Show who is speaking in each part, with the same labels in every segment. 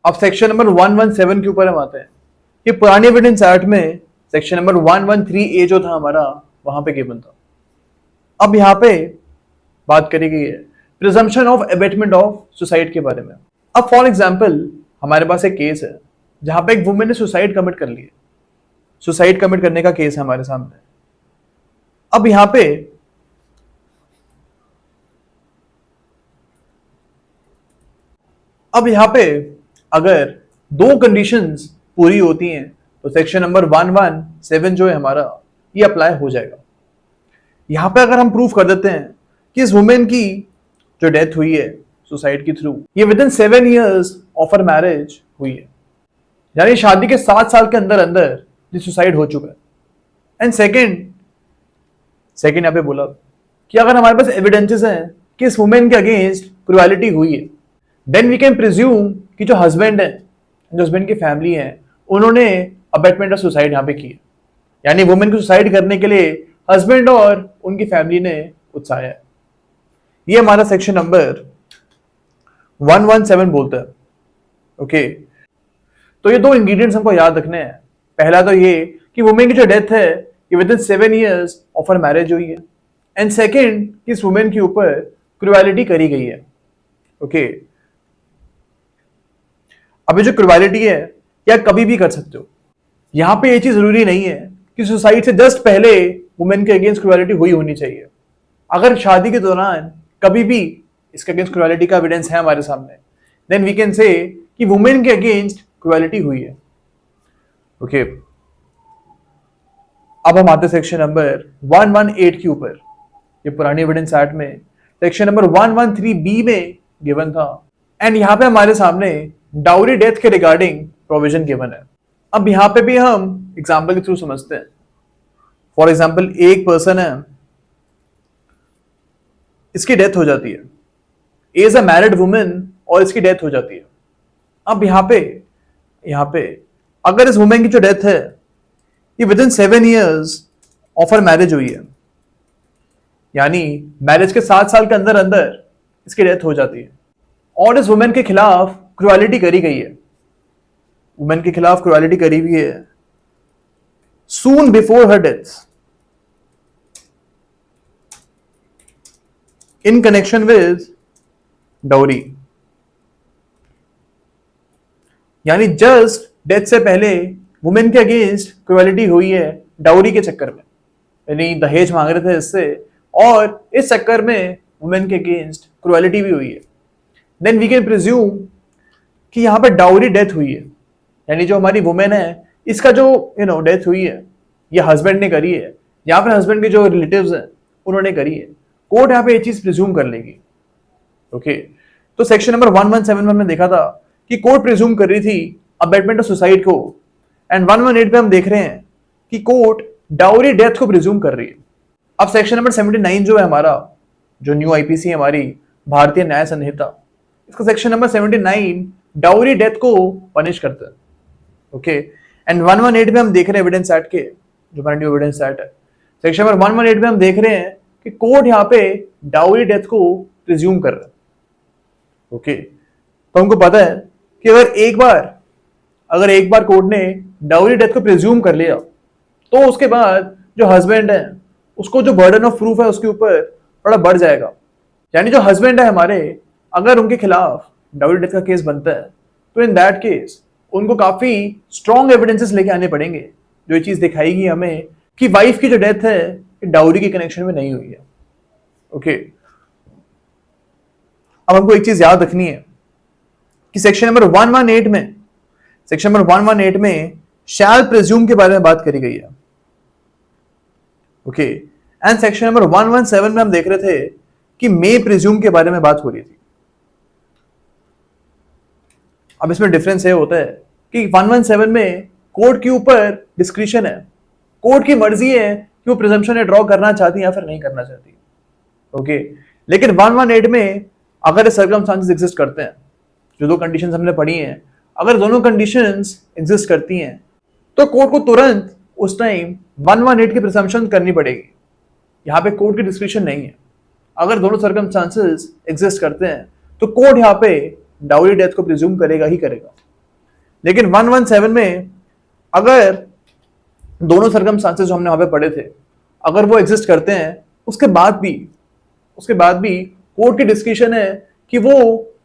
Speaker 1: अब section number 117 के ऊपर हम आते हैं कि पुरानी एविडेंस एक्ट में सेक्शन नंबर 113A जो था हमारा वहां पे गिवन था। अब यहाँ पे बात करी गई है presumption of abetment of suicide के बारे में। अब फॉर एग्जांपल हमारे पास एक केस है जहां पे एक वुमेन ने सुसाइड कमिट कर ली है। सुसाइड कमिट करने का केस है हमारे सामने। अब यहां पे अगर दो कंडीशंस पूरी होती हैं तो सेक्शन नंबर 117 जो है हमारा ये अप्लाई हो जाएगा। यहां पे अगर हम प्रूफ कर देते हैं कि इस वुमेन की जो डेथ हुई है सुसाइड के थ्रू ये with in 7 years of her marriage हुई है, यानी शादी के 7 साल के अंदर अंदर ये सुसाइड हो चुका है। एंड सेकेंड यहां पे बोला कि अगर हमारे पास एविडेंसेस हैं कि इस वुमेन के अगेंस्ट क्रुएलिटी हुई है, देन वी कैन प्रिज्यूम कि जो हस्बैंड है, जो हस्बैंड की फैमिली है, उन्होंने अबेटमेंट ऑफ सुसाइड यहां पे की है, यानी वुमेन को सुसाइड करने के लिए हस्बैंड और उनकी फैमिली ने उकसाया है। ये हमारा सेक्शन नंबर 117 बोलता है। ओके, तो ये दो इंग्रेडिएंट्स हमको याद रखने हैं। पहला तो ये कि वुमेन की जो डेथ है ये with in 7 years of her marriage हुई है, एंड सेकेंड कि इस वुमेन के ऊपर क्रुएलिटी करी गई है। ओके, अब ये जो क्रुएलिटी है या कभी भी कर सकते हो। यहां पे ये चीज जरूरी नहीं है कि सुसाइड से जस्ट पहले वुमेन के अगेंस्ट क्रुएलिटी हुई होनी चाहिए। अगर शादी के दौरान कभी भी इसके अगेंस्ट क्रुएलिटी का एविडेंस है हमारे सामने, देन वी कैन से कि वुमेन के अगेंस्ट क्रुएलिटी हुई है। ओके, अब हम आते सेक्शन नंबर 118 के ऊपर। ये पुरानी एविडेंस एक्ट में सेक्शन नंबर 113B में गिवन था, एंड यहां पे हमारे सामने डाउरी डेथ के रिगार्डिंग प्रोविजन गिवन है। अब यहां पे भी हम एग्जांपल के थ्रू समझते हैं। फॉर एग्जांपल एक पर्सन है, इसकी डेथ हो जाती है, इज अ मैरिड वुमेन और इसकी डेथ हो जाती है। अब यहां पे अगर इस वुमेन की जो डेथ है ये with in 7 years of her marriage हुई है, यानी मैरिज के 7 साल के अंदर अंदर इसकी डेथ हो जाती है, और इस वुमेन के खिलाफ क्रुएलिटी करी गई है, वुमेन के खिलाफ क्रुएलिटी करी हुई है सून before her death in connection with dowry, यानी जस्ट डेथ से पहले वुमेन के अगेंस्ट क्रुएलिटी हुई है डाउरी के चक्कर में, यानी दहेज मांग रहे थे इससे, और इस चक्कर में वुमेन के अगेंस्ट क्रुएलिटी भी हुई है। देन वी कैन प्रिज्यूम कि यहां पर डाउरी डेथ हुई है, यानी जो हमारी वुमेन है इसका जो डेथ हुई है ये हस्बैंड ने करी है, या फिर हस्बैंड के जो रिलेटिव्स हैं उन्होंने करी है। कोर्ट यहाँ पे ये चीज प्रिज्यूम कर लेगी। ओके, तो सेक्शन नंबर 117 में हमने देखा था कि कोर्ट प्रिज्यूम कर रही थी अबेटमेंट ऑफ सुसाइड को, एंड 118 पे हम देख रहे हैं कि कोर्ट डाउरी डेथ को प्रिज्यूम कर रही है। अब सेक्शन नंबर 79 जो है हमारा, जो न्यू आईपीसी हमारी भारतीय न्याय संहिता, इसका सेक्शन नंबर 79 डाउरी डेथ को पनिश करता है। ओके, एंड 118 पे हम देख रहे हैं एविडेंस एक्ट के, जो हमारा न्यू एविडेंस एक्ट है, सेक्शन नंबर 118 पे हम देख रहे हैं कि कोर्ट यहाँ पे डाउरी डेथ को प्रिज्यूम कर रहा है। ओके, तो हमको पता है कि अगर एक बार कोर्ट ने डाउरी डेथ को प्रिज्यूम कर लिया तो उसके बाद जो हस्बैंड है उसको जो बर्डन ऑफ प्रूफ है उसके ऊपर थोड़ा बढ़ जाएगा। यानी जो हस्बैंड है हमारे, अगर उनके खिलाफ डाउरी डेथ का केस बनता है तो इन दैट केस उनको काफी स्ट्रॉन्ग एविडेंसेस लेके आने पड़ेंगे, जो ये चीज दिखाएगी हमें कि वाइफ की जो डेथ है डाउरी के कनेक्शन में नहीं हुई है। ओके, अब हमको एक चीज याद रखनी है कि सेक्शन नंबर 118 में शैल प्रिज्यूम के बारे में बात करी गई है। ओके, एंड सेक्शन नंबर 117 में हम देख रहे थे कि मे प्रिज्यूम के बारे में बात हो रही थी। अब इसमें डिफरेंस ये होता है कि 117 में कोर्ट के ऊपर डिस्क्रिशन है, कोर्ट की मर्जी है कि वो प्रिजम्पशन ड्रॉ करना चाहती है या फिर नहीं करना चाहती। ओके, लेकिन 118 में अगर सर्कमस्टांसेस एग्जिस्ट करते हैं, जो दो कंडीशंस हमने पढ़ी हैं, अगर दोनों कंडीशंस एग्जिस्ट करती हैं तो कोर्ट को तुरंत उस टाइम 118 की प्रिजम्पशन करनी पड़ेगी। यहाँ पे कोर्ट की डिस्क्रिशन नहीं है। अगर दोनों सर्कमस्टांसेस एग्जिस्ट करते हैं तो कोर्ट यहाँ पे डाउरी डेथ को प्रिज्यूम करेगा ही करेगा। लेकिन 117 में अगर दोनों सर्कमस्टांसेस जो हमने वहां पे पढ़े थे अगर वो एग्जिस्ट करते हैं, उसके बाद भी कोर्ट की डिस्कशन है कि वो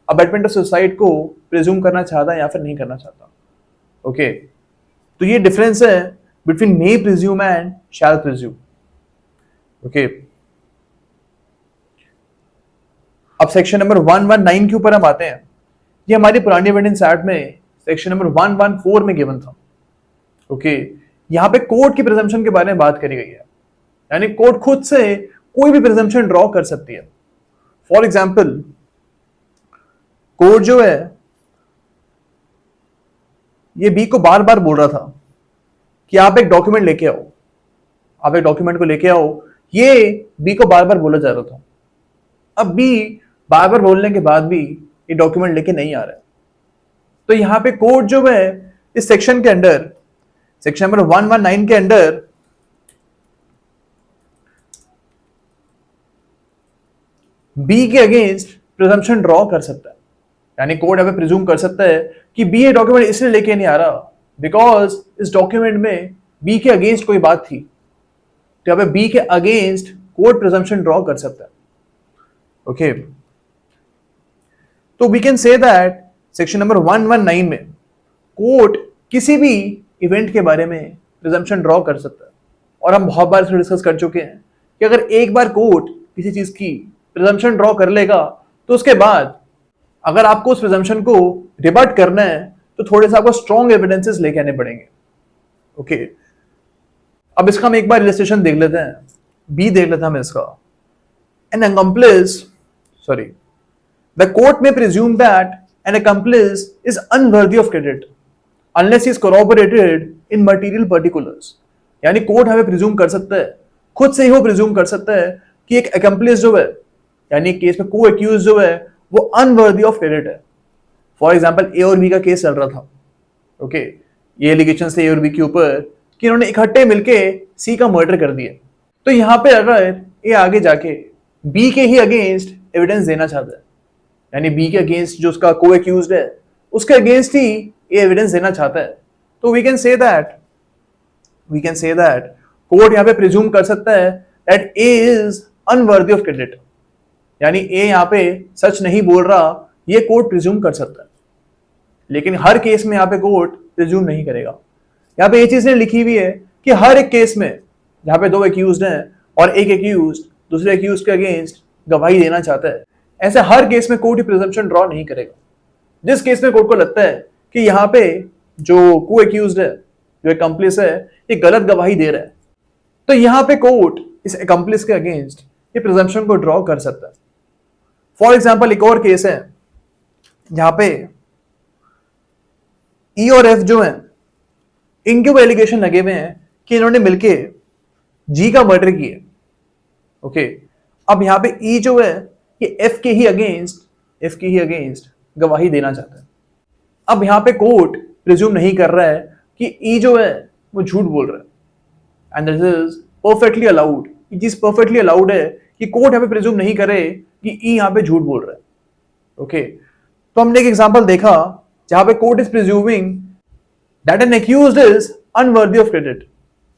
Speaker 1: अबैटमेंट ऑफ सुसाइड को प्रिज्यूम करना चाहता है या फिर नहीं करना चाहता। ओके, तो ये डिफरेंस है between may presume and shall presume. Okay, अब सेक्शन नंबर 119 के ऊपर हम आते हैं। ये हमारी पुरानी एविडेंस एक्ट में सेक्शन नंबर 114 में गिवन था। ओके, यहां पे कोर्ट की प्रिजम्पशन के बारे में बात करी गई है, यानी कोर्ट खुद से कोई भी प्रिजम्पशन ड्रॉ कर सकती है। फॉर एग्जाम्पल, कोर्ट जो है ये बी को बार बार बोल रहा था कि आप एक डॉक्यूमेंट लेके आओ, आप एक डॉक्यूमेंट को लेके आओ, ये बी को बार बार बोला जा रहा था। अब बी बार बार बोलने के बाद भी ये डॉक्यूमेंट लेके नहीं आ रहा है, तो यहां पे कोर्ट जो है इस सेक्शन के अंडर, सेक्शन नंबर 119 के अंडर बी के अगेंस्ट प्रिजम्पशन ड्रॉ कर सकता है। यानी कोर्ट यहाँ पे प्रिज्यूम कर सकता है कि बी ये डॉक्यूमेंट इसलिए लेके नहीं आ रहा बिकॉज इस डॉक्यूमेंट में बी के अगेंस्ट कोई बात थी, तो यहाँ पे बी के अगेंस्ट कोर्ट प्रिजम्पशन ड्रॉ कर सकता है। ओके, तो we can say that section number 119 में कोर्ट किसी भी इवेंट के बारे में प्रिजम्पशन ड्रॉ कर सकता है। और हम बहुत बार इसमें डिस्कस कर चुके हैं कि अगर एक बार कोर्ट किसी चीज की प्रिजम्पशन ड्रॉ कर लेगा तो उसके बाद अगर आपको उस प्रिजम्पशन को रिबट करना है तो थोड़े से आपको स्ट्रॉन्ग एविडेंसेस लेके आने पड़ेंगे। ओके, अब इसका हम एक बार इलस्ट्रेशन देख लेते हैं, बी देख लेते हैं हम इसका। An accomplice, sorry, the court may presume that an accomplice is unworthy of credit unless he is corroborated in material particulars। यानी कोर्ट हमें प्रिज्यूम कर सकता है, खुद से ही वो प्रिज्यूम कर सकता है कि एक accomplice जो है, यानी केस में को एक्यूज जो है वो अनवर्दी ऑफ क्रेडिट है। फॉर एग्जाम्पल, ए और बी का केस चल रहा था। ओके, ये एलिगेशन थे ए और बी के ऊपर कि इन्होंने इकट्ठे मिलके सी का मर्डर कर दिया। तो यहां पे अगर ए आगे जाके बी के ही अगेंस्ट एविडेंस देना चाहता है, यानी बी के अगेंस्ट जो उसका को एक्यूज्ड है उसके अगेंस्ट ही ए एविडेंस देना चाहता है, तो we can say that court यहां पे प्रिज्यूम कर सकता है that A is unworthy of credit, यानी ए यहां पे सच नहीं बोल रहा, ये कोर्ट प्रिज्यूम कर सकता है। लेकिन हर केस में यहां पे कोर्ट प्रिज्यूम नहीं करेगा। यहां पे ये चीज लिखी हुई है कि हर एक केस में जहां पे दो एक्यूज्ड हैं और एक एक्यूज्ड दूसरे एक्यूज्ड के अगेंस्ट गवाही देना चाहता है, ऐसे हर केस में कोर्ट प्रिजम्पशन ड्रॉ नहीं करेगा। जिस केस में कोर्ट को लगता है कि यहाँ पे जो को एक्यूज्ड है, जो एक्म्प्लिस है, ये गलत गवाही दे रहा है, तो यहाँ पे कोर्ट इस एक्म्प्लिस के अगेंस्ट ये प्रिजम्पशन को ड्रॉ कर सकता है। फॉर एग्जाम्पल, एक और केस है जहां पे ई और एफ जो है इनके वो एलिगेशन लगे हुए हैं कि इन्होंने मिलके जी का मर्डर किया। ओके, अब यहां पे ई जो है ये एफ के ही अगेंस्ट गवाही देना चाहता है। अब यहां पे कोर्ट प्रिज्यूम नहीं कर रहा है कि ई जो है वो झूठ बोल रहा है, and this is perfectly allowed. ये चीज परफेक्टली अलाउड है कि कोर्ट यहां पे प्रिज्यूम नहीं करे कि ई यहां पे झूठ बोल रहा है। ओके, तो हमने एक एग्जांपल देखा जहां पे court is presuming that N accused is unworthy of credit,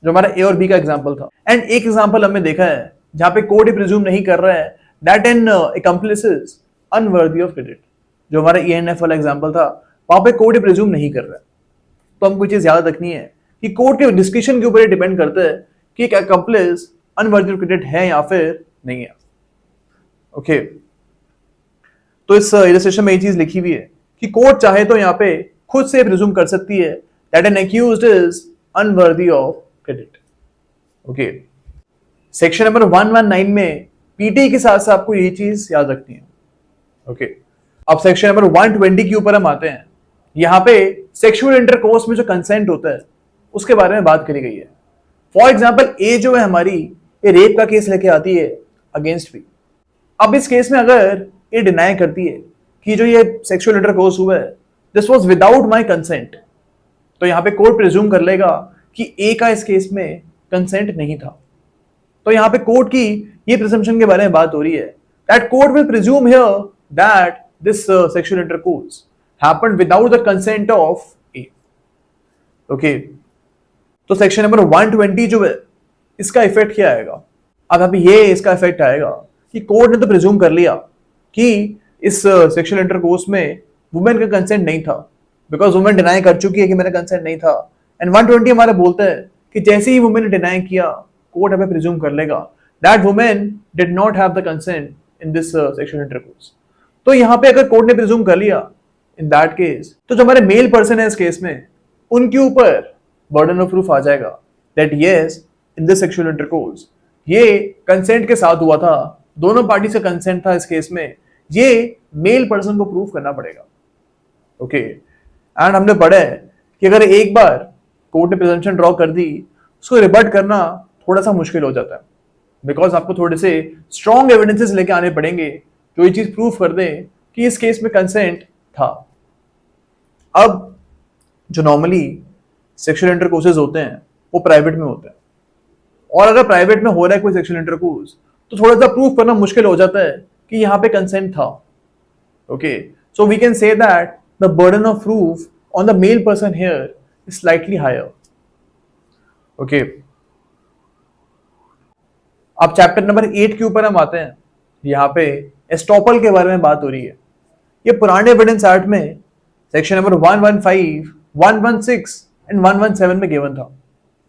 Speaker 1: जो हमारा ए और बी का एग्जांपल था। एंड एक एग्जांपल हमने देखा है जहां पे कोर्ट ही प्रिज्यूम नहीं कर रहा है that an accomplice is unworthy of credit, जो हमारा ENF वाला एग्जांपल था, वहां पे कोर्ट ही प्रिज्यूम नहीं कर रहा है। तो हमको चीज याद रखनी है कि कोर्ट के डिस्कशन के ऊपर डिपेंड करता है कि एक accomplice अनवर्दी ऑफ क्रेडिट है या फिर नहीं है। ओके, तो इस इलस्ट्रेशन में ये चीज लिखी हुई है कि कोर्ट चाहे तो यहाँ पे खुद से प्रिज्यूम कर सकती है that N accused is unworthy of credit. Okay, section number 119 में पीटी के साथ साथ आपको ये चीज याद रखनी है। ओके, अब सेक्शन नंबर 120 के ऊपर हम आते हैं। यहाँ पे सेक्सुअल इंटरकोर्स में जो कंसेंट होता है उसके बारे में बात करी गई है। फॉर एग्जाम्पल, ए जो है हमारी ये रेप का केस लेके आती है अगेंस्ट बी। अब इस केस में अगर ये डिनाई करती है कि जो ये सेक्सुअल इंटरकोर्स हुआ है this was without my consent, तो यहाँ पे कोर्ट प्रिज्यूम कर लेगा कि ए का इस केस में कंसेंट नहीं था। तो यहाँ पे कोर्ट की ये प्रिजम्पशन के बारे में बात हो रही है that court will presume here that this sexual intercourse happened without the consent of A. Okay, तो सेक्शन नंबर 120 जो है इसका इफेक्ट क्या आएगा? अब अभी ये इसका इफेक्ट आएगा कि कोर्ट ने तो प्रिज्यूम कर लिया कि इस सेक्सुअल इंटरकोर्स में वुमेन का कंसेंट नहीं था, बिकॉज वुमेन डिनाई कर चुकी है कि मेरा कंसेंट नहीं था। एंड 120 हमारा बोलता है कि जैसे ही वुमेन ने डिनाई किया, कोर्ट हमें प्रिज्यूम कर लेगा that women did not have the consent in this sexual intercourse. तो यहाँ पे अगर कोर्ट ने प्रिज्यूम कर लिया इन दैट केस, तो जो हमारे मेल पर्सन है इस केस में, उनके ऊपर बर्डन ऑफ प्रूफ आ जाएगा that yes in this sexual intercourse ये कंसेंट के साथ हुआ था, दोनों पार्टी से कंसेंट था इस केस में, ये मेल पर्सन को प्रूफ करना पड़ेगा। ओके, एंड हमने पढ़ा है कि अगर एक बार कोर्ट ने प्रिजम्पशन ड्रॉ कर दी, उसको रिबट करना थोड़ा सा मुश्किल हो जाता है, बिकॉज आपको थोड़े से स्ट्रॉन्ग एविडेंसेस लेके आने पड़ेंगे जो ये चीज प्रूफ कर दें कि इस केस में कंसेंट था। अब जो नॉर्मली सेक्सुअल इंटरकोर्सेज होते हैं वो प्राइवेट में होते हैं, और अगर प्राइवेट में हो रहा है कोई सेक्सुअल इंटरकोर्स तो थोड़ा सा प्रूफ करना मुश्किल हो जाता है कि यहाँ पे कंसेंट था। Okay, so we can say that the burden of proof on the male person here is slightly higher. Okay, अब चैप्टर नंबर 8 के ऊपर हम आते हैं। यहाँ पे एस्टॉपल के बारे में बात हो रही है। ये पुराने एविडेंस एक्ट में सेक्शन नंबर 115, 116 एंड 117 में गिवन था,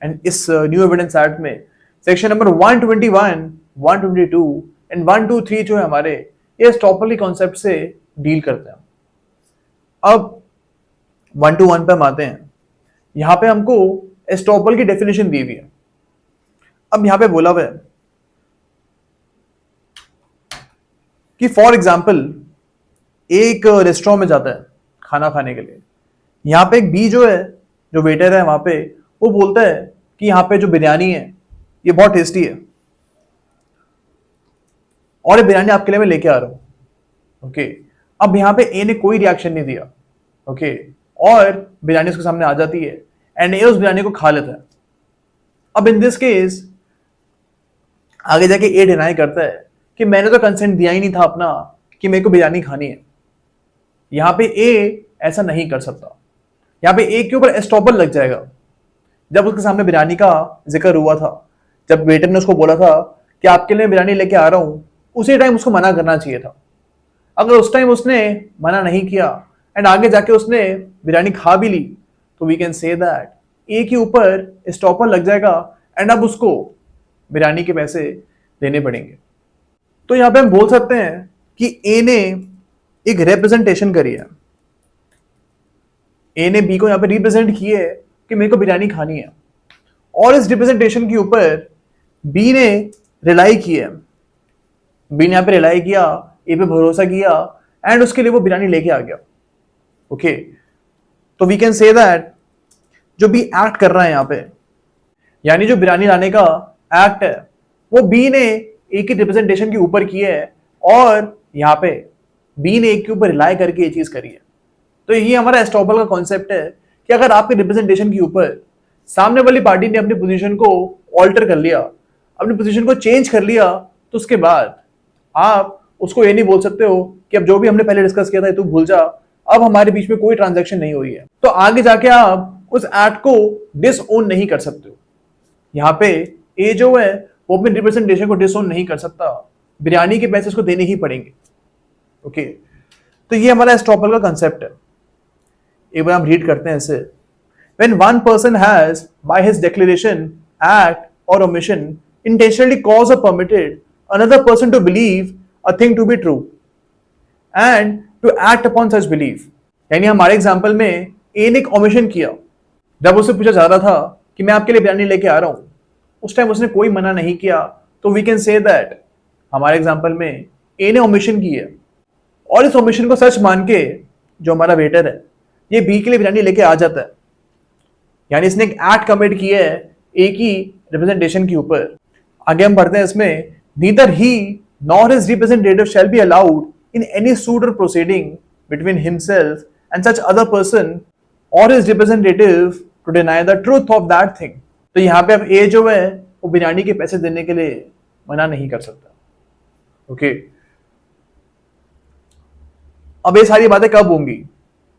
Speaker 1: एंड इस न्यू एविडेंस एक्ट में सेक्शन नंबर 121, 122 एंड 123 जो है हमारे, ये एस्टॉपल के कॉन्सेप्ट से डील करते हैं। अब 121 पे हम आते हैं। यहाँ पे हमको एस्टॉपल की डेफिनेशन दी हुई है। अब यहाँ पे बोला हुआ है कि फॉर एग्जाम्पल एक रेस्टोरेंट में जाता है खाना खाने के लिए, यहाँ पे एक बी जो है, जो वेटर है वहां पे, वो बोलता है कि यहाँ पे जो बिरयानी है ये बहुत टेस्टी है और ये बिरयानी आपके लिए मैं लेके आ रहा हूं। ओके, अब यहाँ पे ए ने कोई रिएक्शन नहीं दिया। ओके, और बिरयानी उसके सामने आ जाती है एंड ए उस बिरयानी को खा लेता है। अब इन दिस केस आगे जाके ए डिनाई करता है कि मैंने तो कंसेंट दिया ही नहीं था अपना कि मेरे को बिरयानी खानी है। यहाँ पे ए ऐसा नहीं कर सकता। यहाँ पे ए के ऊपर एस्टॉपल लग जाएगा। जब उसके सामने बिरयानी का जिक्र हुआ था, जब वेटर ने उसको बोला था कि आपके लिए बिरयानी लेके आ रहा हूं, उसी टाइम उसको मना करना चाहिए था। अगर उस टाइम उसने मना नहीं किया एंड आगे जाके उसने बिरयानी खा भी ली, तो वी कैन से दैट ए के ऊपर एस्टॉपल लग जाएगा एंड अब उसको बिरयानी के पैसे देने पड़ेंगे। तो यहाँ पे हम बोल सकते हैं कि ए ने एक रिप्रेजेंटेशन करी है, ए ने बी को यहाँ पे रिप्रेजेंट किए है कि मेरे को बिरयानी खानी है, और इस रिप्रेजेंटेशन के ऊपर बी ने रिलाई किया, बी ने यहाँ पे रिलाई किया, ए पे भरोसा किया एंड उसके लिए वो बिरयानी लेके आ गया। ओके, तो वी कैन से दैट जो बी एक्ट कर रहा है यहाँ पे, यानी जो बिरयानी लाने का एक्ट है, वो बी ने ए की रिप्रेजेंटेशन के ऊपर किया है और यहाँ पे बी ने एक के ऊपर रिलाई करके ये चीज करी है। तो ये हमारा एस्टॉपल का कॉन्सेप्ट है कि अगर आपके रिप्रेजेंटेशन के ऊपर सामने वाली पार्टी ने अपनी पोजीशन को ऑल्टर कर लिया, अपनी पोजीशन को चेंज कर लिया, तो उसके बाद आप उसको ये नहीं बोल सकते हो कि अब जो भी हमने पहले डिस्कस किया था तू भूल जा, अब हमारे बीच में कोई ट्रांजैक्शन नहीं हुई है। तो आगे जाके आप उस एक्ट को डिसओन नहीं कर सकते हो। यहाँ पे ए जो है वो अपने रिप्रेजेंटेशन को डिसओन नहीं कर सकता, बिरयानी के पैसे उसको देने ही पड़ेंगे। ओके, तो ये हमारा एस्टॉपल का कंसेप्ट है। एक बार हम रीड करते हैं इसे। When one person has, by his declaration, act, or omission, intentionally caused or permitted another person to believe a thing to be true and to act upon such belief, यानी हमारे example में ए ने एक omission किया। जब उससे पूछा जा रहा था कि मैं आपके लिए बिरयानी लेके आ रहा हूं, उस टाइम उसने कोई मना नहीं किया, तो वी कैन से दैट हमारे एग्जाम्पल में ए ने ओमिशन की है, और इस ओमिशन को सच मान के जो हमारा वेटर है ये बी के लिए बिरयानी लेके आ जाता है, यानी इसने एक एक्ट कमिट किया है ए की रिप्रेजेंटेशन के ऊपर। आगे हम पढ़ते हैं इसमें, neither he nor his representative shall be allowed in any suit or proceeding between himself and such other person or his representative to deny the truth of that thing. तो यहाँ पे अब ए जो है वो बिरयानी के पैसे देने के लिए मना नहीं कर सकता। ओके, अब ये सारी बातें कब होंगी?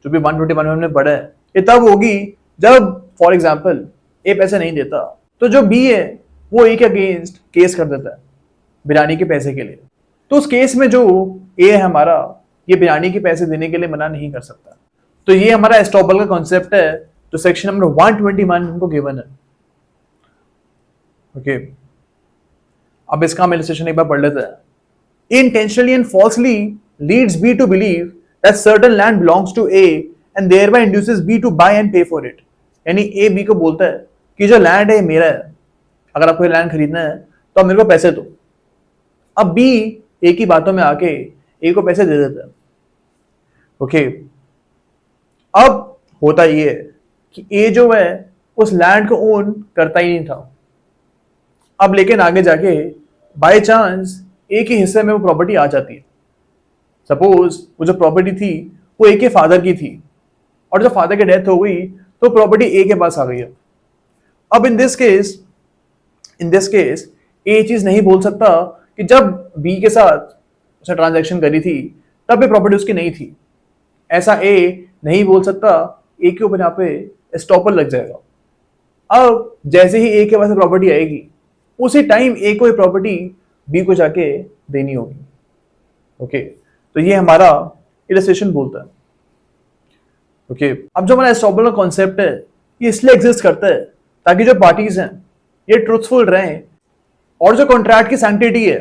Speaker 1: जो भी 121 में हमने पढ़ा है, ये तब होगी जब फॉर एग्जाम्पल ए पैसे नहीं देता, तो जो बी है वो ए के अगेंस्ट केस कर देता है बिरयानी के पैसे के लिए। तो उस केस में जो ए है हमारा, ये बिरयानी के पैसे देने के लिए मना नहीं कर सकता। तो ये हमारा एस्टॉपल का कॉन्सेप्ट है जो सेक्शन नंबर 121 हमको गिवन है। ओके, अब इसका हम इलस्ट्रेशन एक बार पढ़ लेते हैं। Intentionally and falsely leads B to believe that certain land belongs to A and thereby induces B to buy and pay for it. यानी ए बी को बोलता है कि जो लैंड है मेरा है, अगर आपको लैंड खरीदना है तो आप मेरे को पैसे दो। अब बी ए की बातों में आके ए को पैसे दे देता है। ओके, अब होता ये है कि ए जो है उस लैंड को ओन करता ही नहीं था। अब लेकिन आगे जाके बाय चांस ए के हिस्से में वो प्रॉपर्टी आ जाती है। सपोज वो जो प्रॉपर्टी थी वो ए के फादर की थी, और जब फादर की डेथ हो गई तो प्रॉपर्टी ए के पास आ गई है। अब इन दिस केस ए चीज नहीं बोल सकता कि जब बी के साथ उसने ट्रांजैक्शन करी थी तब ये प्रॉपर्टी उसकी नहीं थी। ऐसा ए नहीं बोल सकता, ए के ऊपर यहाँ पे एस्टॉपल लग जाएगा। अब जैसे ही ए के पास प्रॉपर्टी आएगी उसी टाइम ए को ये प्रॉपर्टी बी को जाके देनी होगी। ओके, तो ये हमारा इलस्ट्रेशन बोलता है। ओके, अब जो हमारा एस्टॉपल का कॉन्सेप्ट है ये इसलिए एग्जिस्ट करता है ताकि जो पार्टीज हैं ये ट्रुथफुल रहें और जो कॉन्ट्रैक्ट की सैंक्टिटी है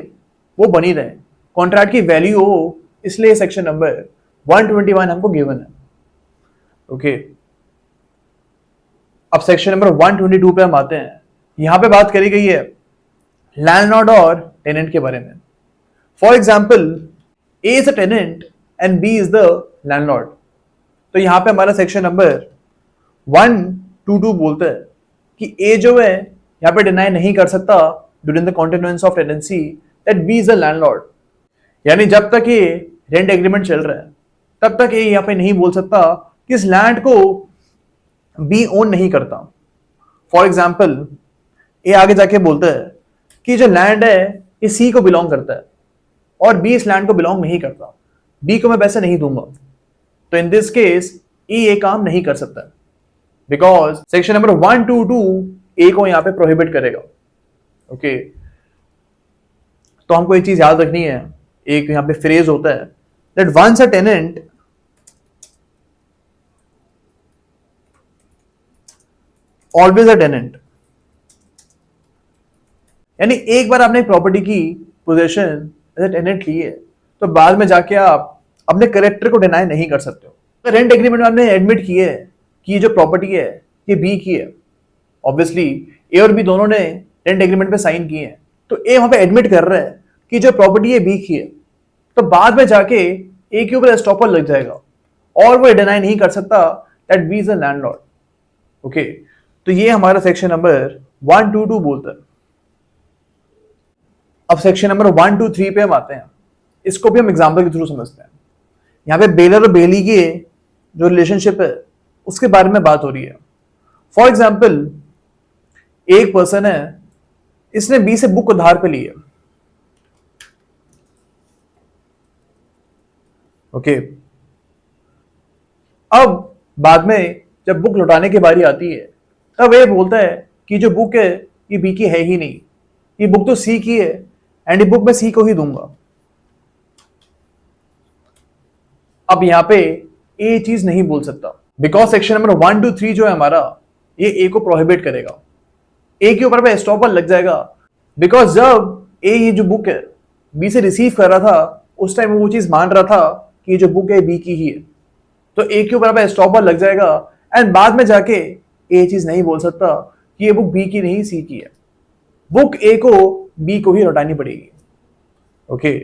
Speaker 1: वो बनी रहे, कॉन्ट्रैक्ट की वैल्यू हो, इसलिए सेक्शन नंबर 121 हमको गिवन है। ओके, अब सेक्शन नंबर 122 पे हम आते हैं। यहां पे बात करी गई है लैंडलॉर्ड और टेनेंट के बारे में। For example A is a tenant and B is the landlord. तो यहां पे हमारा सेक्शन नंबर 122 बोलता है कि ए जो है यहां पे डिनाई नहीं कर सकता during the continuance of tenancy that B is a landlord. यानी जब तक ये रेंट एग्रीमेंट चल रहा है तब तक ये यहां पे नहीं बोल सकता कि इस लैंड को बी ओन नहीं करता। फॉर एग्जाम्पल ए आगे जाके बोलता है कि जो लैंड है ये सी को बिलोंग करता है और बी इस लैंड को बिलोंग नहीं करता, बी को मैं पैसे नहीं दूंगा। तो इन दिस केस ए ये काम नहीं कर सकता बिकॉज सेक्शन नंबर 122 ए को यहां पे प्रोहिबिट करेगा। ओके, तो हमको एक चीज याद रखनी है, एक यहां पे फ्रेज होता है that once a tenant always a tenant. यानी एक बार आपने प्रॉपर्टी की पोजीशन एज अ टेनेंट ली है तो बाद में जाके आप अपने करेक्टर को डिनाई नहीं कर सकते हो। तो रेंट एग्रीमेंट में आपने एडमिट किए कि ये जो प्रॉपर्टी है ये बी की है। ऑब्वियसली ए और बी दोनों ने रेंट एग्रीमेंट पे साइन किए हैं, तो ए वहां पे एडमिट कर रहा है कि जो प्रॉपर्टी है बी की है। तो बाद में जाके ए के ऊपर एस्टॉपल लग जाएगा और वो डिनाई नहीं कर सकता that B is a landlord. Okay, तो ये हमारा सेक्शन नंबर 122 बोलता है। अब सेक्शन नंबर 123 पे हम आते हैं। इसको भी हम एग्जाम्पल के थ्रू समझते हैं। यहाँ पे बेलर और बेली के जो रिलेशनशिप है उसके बारे में बात हो रही है। फॉर एग्जाम्पल एक पर्सन है, इसने बी से बुक उधार पे ली है। ओके, अब बाद में जब बुक लौटाने की बारी आती है तब ये बोलता है कि जो बुक है ये बी की है ही नहीं, ये बुक तो सी की है एंड ये बुक मैं सी को ही दूंगा। अब यहां पे ए चीज नहीं बोल सकता बिकॉज सेक्शन नंबर 123 जो है हमारा ये ए को प्रोहिबिट करेगा। ए के ऊपर पे एस्टॉपल लग जाएगा बिकॉज जब ए ये जो बुक है बी से रिसीव कर रहा था उस टाइम वो चीज मान रहा था कि ये जो बुक है बी की ही है। तो ए के ऊपर पे एस्टॉपल लग जाएगा एंड बाद में जाके ए चीज नहीं बोल सकता कि ये बुक बी की नहीं सी की है। बुक ए को बी को ही लौटानी पड़ेगी। ओके,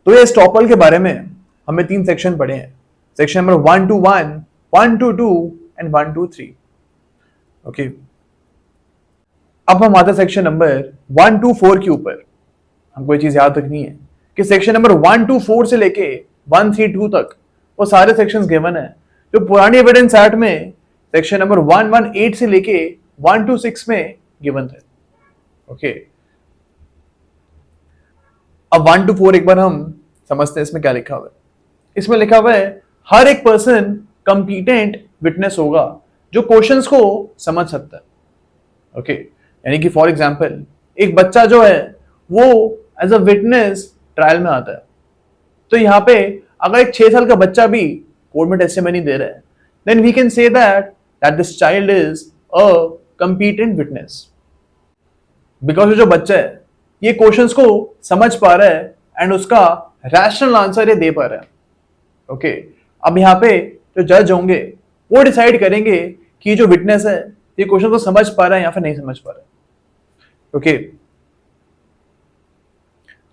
Speaker 1: तो ये एस्टॉपल के बारे में हमें 3 सेक्शन पढ़े हैं। Section number 121, 122 and 123। ओके, अब हम आते हैं सेक्शन नंबर 124 के ऊपर। हमको ये चीज याद रखनी है कि सेक्शन नंबर 124 से लेके 132 तक वो सारे सेक्शंस गिवन है जो पुरानी एविडेंस एक्ट में सेक्शन नंबर 118 से लेके 126 में गिवन थे। ओके, अब 124 एक बार हम समझते हैं इसमें क्या लिखा हुआ है। इसमें लिखा हुआ है हर एक पर्सन कंपीटेंट विटनेस होगा जो क्वेश्चंस को समझ सकता है। ओके, यानी कि फॉर एग्जांपल एक बच्चा जो है वो एज अ विटनेस ट्रायल में आता है, तो यहाँ पे अगर एक 6 साल का बच्चा भी कोर्ट में टेस्टिमनी दे रहा है, then we can say that this child is a competent witness, because जो बच्चा है ये क्वेश्चंस को समझ पा रहा है एंड उसका रैशनल आंसर ये दे पा रहा है। ओके, अब यहाँ पे जो जज होंगे वो डिसाइड करेंगे कि जो विटनेस है ये क्वेश्चन को समझ पा रहा है या फिर नहीं समझ पा रहा है। ओके,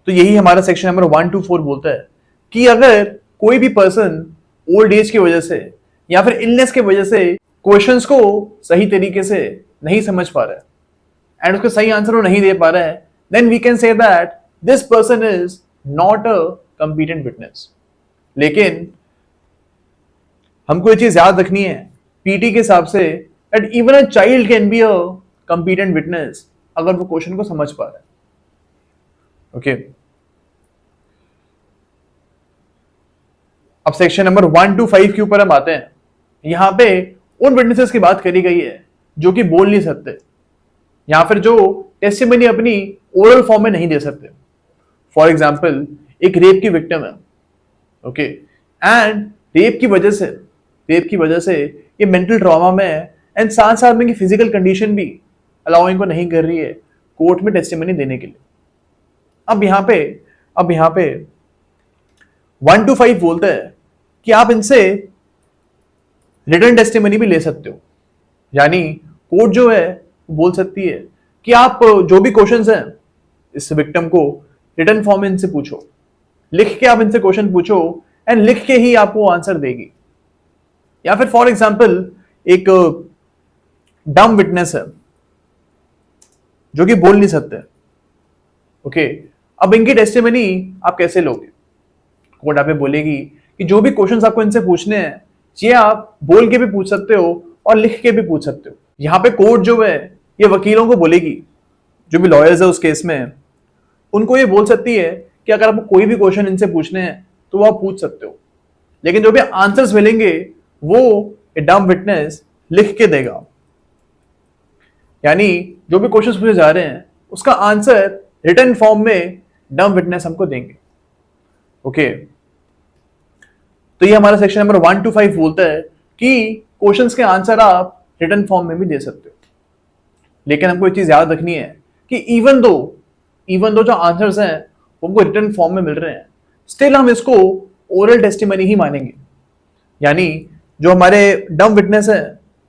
Speaker 1: तो यही हमारा सेक्शन नंबर 1 to 4 बोलता है कि अगर कोई भी पर्सन ओल्ड एज की वजह से या फिर इलनेस की वजह से क्वेश्चंस को सही तरीके से नहीं समझ पा रहा है एंड उसका सही आंसर वो नहीं दे पा रहा है, then we can say that this person is not a competent witness. लेकिन हमको ये चीज याद रखनी है पीटी के हिसाब say that even a child can be a competent witness अगर वो क्वेश्चन को समझ पा रहा है। ओके, अब सेक्शन नंबर 1 to 5 के ऊपर हम आते हैं। यहां पे उन विटनेसेस की बात करी गई है जो कि बोल नहीं सकते या फिर जो टेस्टिमनी अपनी ओरल फॉर्म में नहीं दे सकते। फॉर एग्जाम्पल एक रेप की विक्टिम है, ओके, एंड रेप की वजह से ये मेंटल ट्रॉमा में है एंड साथ साथ में फिजिकल कंडीशन भी अलाउ इनको नहीं कर रही है कोर्ट में टेस्टिमनी देने के लिए। अब यहाँ पे 1 to 5 बोलता है कि आप इनसे रिटर्न टेस्टिमनी भी ले सकते हो, यानी कोर्ट जो है बोल सकती है कि आप जो भी क्वेश्चंस हैं इस विक्टिम को रिटर्न फॉर्म में इनसे पूछो, लिख के आप इनसे क्वेश्चन पूछो एंड लिख के ही आपको आंसर देगी। या फिर फॉर एग्जांपल एक डम विटनेस है जो कि बोल नहीं सकते, ओके, अब इनकी टेस्टिमनी आप कैसे लोगे? कोर्ट आप बोलेगी कि जो भी क्वेश्चंस आपको इनसे पूछने हैं ये आप बोल के भी पूछ सकते हो और लिख के भी पूछ सकते हो। यहाँ पे कोर्ट जो है ये वकीलों को बोलेगी, जो भी लॉयर्स है उस केस में, उनको ये बोल सकती है कि अगर आपको कोई भी क्वेश्चन इनसे पूछने हैं तो वो आप पूछ सकते हो, लेकिन जो भी आंसर्स मिलेंगे वो डम विटनेस लिख के देगा। यानी जो भी क्वेश्चंस पूछे जा रहे हैं उसका आंसर रिटन फॉर्म में डम विटनेस हमको देंगे। ओके, तो ये हमारा सेक्शन नंबर 1 to 5 बोलता है कि क्वेश्चंस के आंसर आप रिटन फॉर्म में भी दे सकते हो, लेकिन हमको ये चीज याद रखनी है कि इवन दो जो आंसर्स हैं हमको रिटन फॉर्म में मिल रहे हैं, स्टिल हम इसको ओरल टेस्टिमनी ही मानेंगे। यानी जो हमारे डम विटनेस है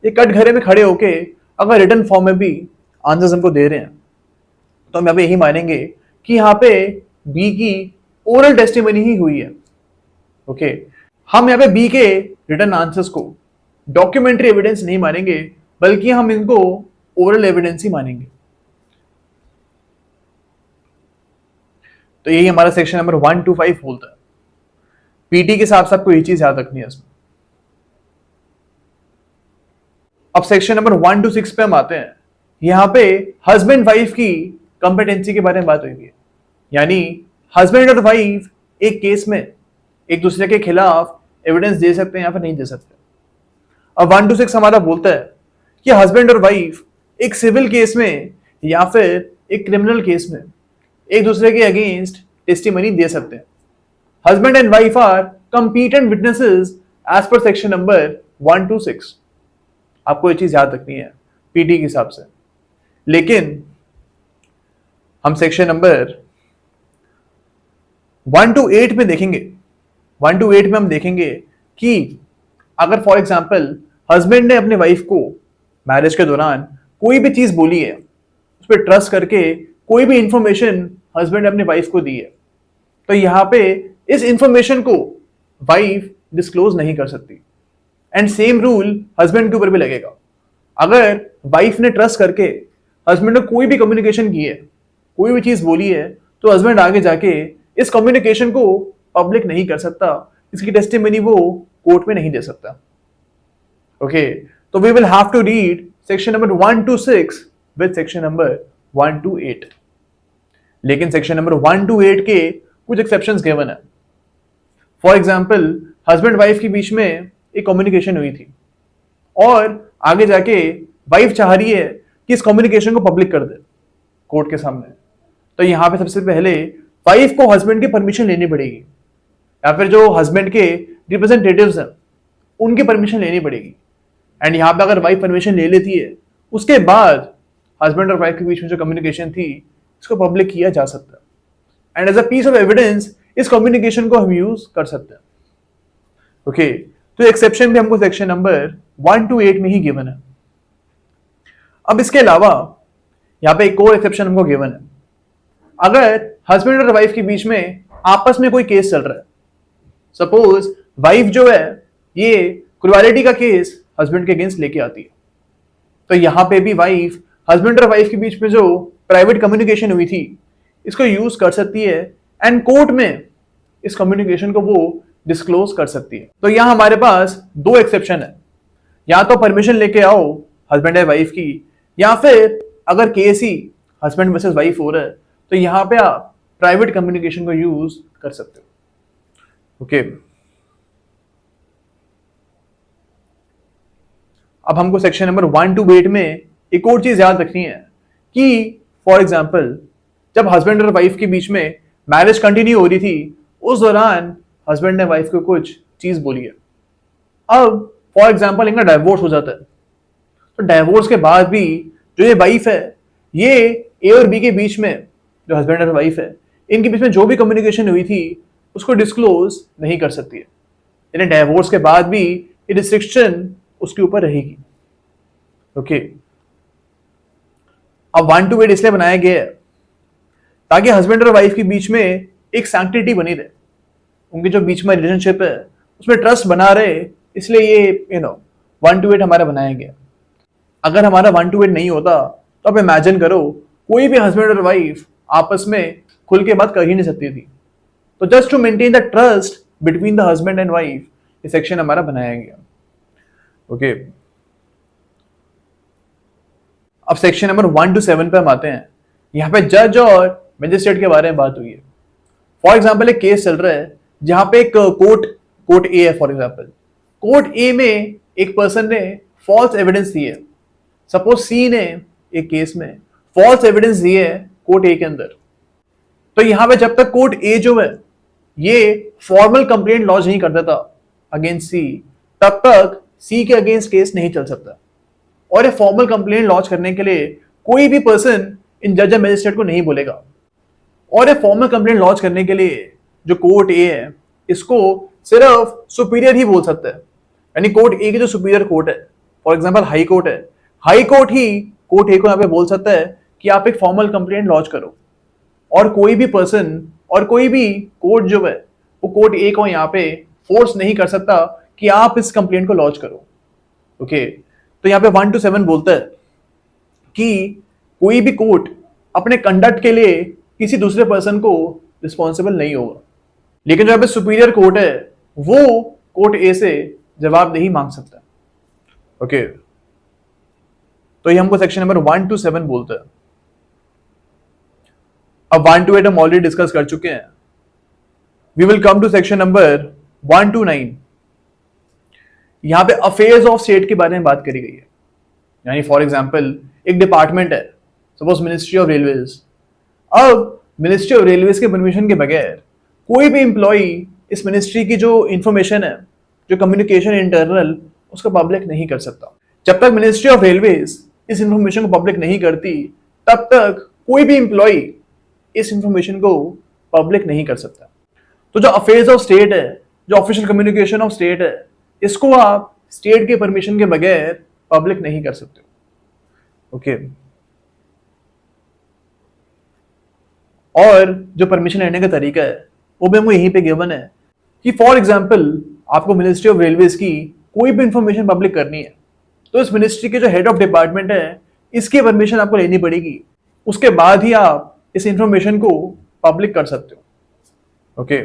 Speaker 1: ये कट घरे में खड़े होके अगर रिटन फॉर्म में भी आंसर्स हमको दे रहे हैं तो हम यहाँ पे यही मानेंगे कि यहाँ पे बी की ओरल टेस्टिमनी ही हुई है। ओके, हम यहाँ पे बी के रिटन आंसर्स को डॉक्यूमेंट्री एविडेंस नहीं मानेंगे, बल्कि हम इनको ओरल एविडेंस ही मानेंगे। तो यही हमारा सेक्शन नंबर 1 to 5 बोलता है। पीटी के हिसाब से आपको ये चीज याद रखनी है इसमें। अब सेक्शन नंबर 1 to 6 पे हम आते हैं। यहां पे हस्बैंड वाइफ की कंपेटेंसी के बारे में बात हुई है, यानी हस्बैंड और वाइफ एक केस में एक दूसरे के खिलाफ एविडेंस दे सकते हैं या फिर नहीं दे सकते। अब 1 to 6 हमारा बोलता है कि हस्बैंड और वाइफ एक सिविल केस में या फिर एक क्रिमिनल केस में एक दूसरे के अगेंस्ट टेस्टिमनी दे सकते हैं। Husband and wife are competent witnesses as per section number 1 to 6। आपको ये चीज याद रखनी है पीटी के हिसाब से। लेकिन हम सेक्शन नंबर 1 to 8 में देखेंगे, 1 to 8 में हम देखेंगे कि अगर फॉर एग्जाम्पल हस्बैंड ने अपने वाइफ को मैरिज के दौरान कोई भी चीज बोली है, उस पर ट्रस्ट करके कोई भी इंफॉर्मेशन हस्बैंड ने अपने वाइफ को दी है, तो यहां पे इस इंफॉर्मेशन को वाइफ डिस्क्लोज नहीं कर सकती। एंड सेम रूल हस्बैंड के ऊपर भी लगेगा। अगर वाइफ ने ट्रस्ट करके हस्बैंड ने कोई भी कम्युनिकेशन की है, कोई भी चीज बोली है, तो हस्बैंड आगे जाके इस कम्युनिकेशन को पब्लिक नहीं कर सकता, इसकी टेस्टिमनी वो कोर्ट में नहीं दे सकता। ओके, तो we will have to read section number 1 to 6 with section number 1 to 8। लेकिन सेक्शन नंबर 1 to 8 के कुछ एक्सेप्शंस गिवन है। फॉर एग्जाम्पल हस्बैंड वाइफ के बीच में एक कम्युनिकेशन हुई थी और आगे जाके वाइफ चाह रही है कि इस कम्युनिकेशन को पब्लिक कर दे कोर्ट के सामने, तो यहाँ पे सबसे पहले वाइफ को हस्बैंड की परमिशन लेनी पड़ेगी, या फिर जो हस्बैंड के रिप्रेजेंटेटिव्स हैं उनकी परमिशन लेनी पड़ेगी। एंड यहाँ पे अगर वाइफ परमिशन ले लेती है, उसके बाद हस्बैंड और वाइफ के बीच में जो कम्युनिकेशन थी इसको पब्लिक किया जा सकता है। And as a piece of evidence इस कम्युनिकेशन को हम यूज कर सकते हैं। ओके, तो एक्सेप्शन भी हमको सेक्शन नंबर 1 to 8 में ही गिवन है। अब इसके अलावा यहाँ पे एक और एक्सेप्शन हमको गिवन है। अगर हस्बैंड और वाइफ के बीच में आपस में कोई केस चल रहा है, सपोज वाइफ जो है ये क्रुएलिटी का केस हस्बैंड के अगेंस्ट लेके आती है, तो यहाँ पे भी वाइफ हस्बैंड और वाइफ के बीच में जो प्राइवेट कम्युनिकेशन हुई थी इसको यूज कर सकती है एंड कोर्ट में इस कम्युनिकेशन को वो डिस्क्लोज कर सकती है। तो यहाँ हमारे पास दो एक्सेप्शन है, या तो परमिशन लेके आओ हस्बैंड या वाइफ की, या फिर अगर केस ही हस्बैंड वर्सेस वाइफ हो रहा है तो यहाँ पे आप प्राइवेट कम्युनिकेशन को यूज कर सकते हो। ओके, अब हमको सेक्शन नंबर 1 to 8 में एक और चीज याद रखनी है कि फॉर एग्जाम्पल जब हस्बैंड और वाइफ के बीच में मैरिज कंटिन्यू हो रही थी, उस दौरान हस्बैंड ने वाइफ को कुछ चीज बोली है। अब फॉर एग्जाम्पल इनका डाइवोर्स हो जाता है, तो डाइवोर्स के बाद भी जो ये वाइफ है ये ए और बी के बीच में, जो हस्बैंड और वाइफ है इनके बीच में जो भी कम्युनिकेशन हुई थी उसको डिस्क्लोज नहीं कर सकती है। यानी डाइवोर्स के बाद भी ये रिस्ट्रिक्शन उसके ऊपर रहेगी। ओके, अब 1 to 8 इसलिए बनाया गया है ताकि हस्बैंड और वाइफ के बीच में एक सैंक्टिटी बनी रहे, उनके जो बीच में रिलेशनशिप है उसमें ट्रस्ट बना रहे, इसलिए ये 1 to 8 हमारा बनाया गया। अगर हमारा 1 to 8 नहीं होता तो आप इमेजिन करो कोई भी हस्बैंड और वाइफ आपस में खुल के बात कर ही नहीं सकती थी। तो just to maintain the trust between the husband and wife ये सेक्शन हमारा बनाया गया। ओके, अब सेक्शन नंबर 1 to 7 पे हम आते हैं। यहाँ पे जज और मैजिस्ट्रेट के बारे में बात हुई है। फॉर एग्जाम्पल एक केस चल रहा है जहां पे एक कोर्ट ए है। फॉर एग्जाम्पल कोर्ट ए में एक पर्सन ने फॉल्स एविडेंस दी है। सपोज सी ने एक केस में फॉल्स एविडेंस दी है कोर्ट ए के अंदर, तो यहां पे जब तक कोर्ट ए जो है ये फॉर्मल कंप्लेंट लॉन्च नहीं करता था अगेंस्ट सी, तब तक सी के अगेंस्ट केस नहीं चल सकता। और ये फॉर्मल कंप्लेंट लॉन्च करने के लिए कोई भी पर्सन इन जज या मैजिस्ट्रेट को नहीं बोलेगा। और ये फॉर्मल कंप्लेंट लॉन्च करने के लिए जो कोर्ट ए है इसको सिर्फ सुपीरियर ही बोल सकता है। यानी कोर्ट ए की जो सुपीरियर कोर्ट है, फॉर एग्जांपल हाई कोर्ट है, हाई कोर्ट ही कोर्ट ए को यहाँ पे बोल सकता है कि आप एक फॉर्मल कंप्लेंट लॉन्च करो। और कोई भी पर्सन और कोई भी कोर्ट जो है वो कोर्ट ए को यहाँ पे फोर्स नहीं कर सकता कि आप इस कंप्लेंट को लॉन्च करो। ओके, तो यहाँ पे 1 to 7 बोलता है कि कोई भी कोर्ट अपने कंडक्ट के लिए किसी दूसरे पर्सन को रिस्पॉन्सिबल नहीं होगा, लेकिन जो यहाँ पे सुपीरियर कोर्ट है वो कोर्ट ए से जवाबदेही मांग सकता है। ओके, तो ये हमको सेक्शन नंबर 1 to 7 बोलता है। अब 1 to 8 हम ऑलरेडी डिस्कस कर चुके हैं। We will come to section number 1 to 9। यहां पे अफेयर्स ऑफ स्टेट के बारे में बात करी गई है। यानी फॉर एग्जांपल एक डिपार्टमेंट है, सपोज मिनिस्ट्री ऑफ रेलवेज। अब मिनिस्ट्री ऑफ रेलवेज के परमिशन के बगैर कोई भी एम्प्लॉय इस मिनिस्ट्री की जो इंफॉर्मेशन है, जो कम्युनिकेशन इंटरनल, उसको पब्लिक नहीं कर सकता। जब तक मिनिस्ट्री ऑफ रेलवेज इस इंफॉर्मेशन को पब्लिक नहीं करती तब तक कोई भी एम्प्लॉय इस इंफॉर्मेशन को पब्लिक नहीं कर सकता। तो जो अफेयर्स ऑफ स्टेट है, जो ऑफिशियल कम्युनिकेशन ऑफ स्टेट है, इसको आप स्टेट के परमिशन के बगैर पब्लिक नहीं कर सकते। ओके, और जो परमिशन लेने का तरीका है वो भी हमको यहीं पे गिवन है कि फॉर एग्जांपल आपको मिनिस्ट्री ऑफ रेलवेज की कोई भी इंफॉर्मेशन पब्लिक करनी है तो इस मिनिस्ट्री के जो हेड ऑफ डिपार्टमेंट है इसकी परमिशन आपको लेनी पड़ेगी। उसके बाद ही आप इस इंफॉर्मेशन को पब्लिक कर सकते हो। ओके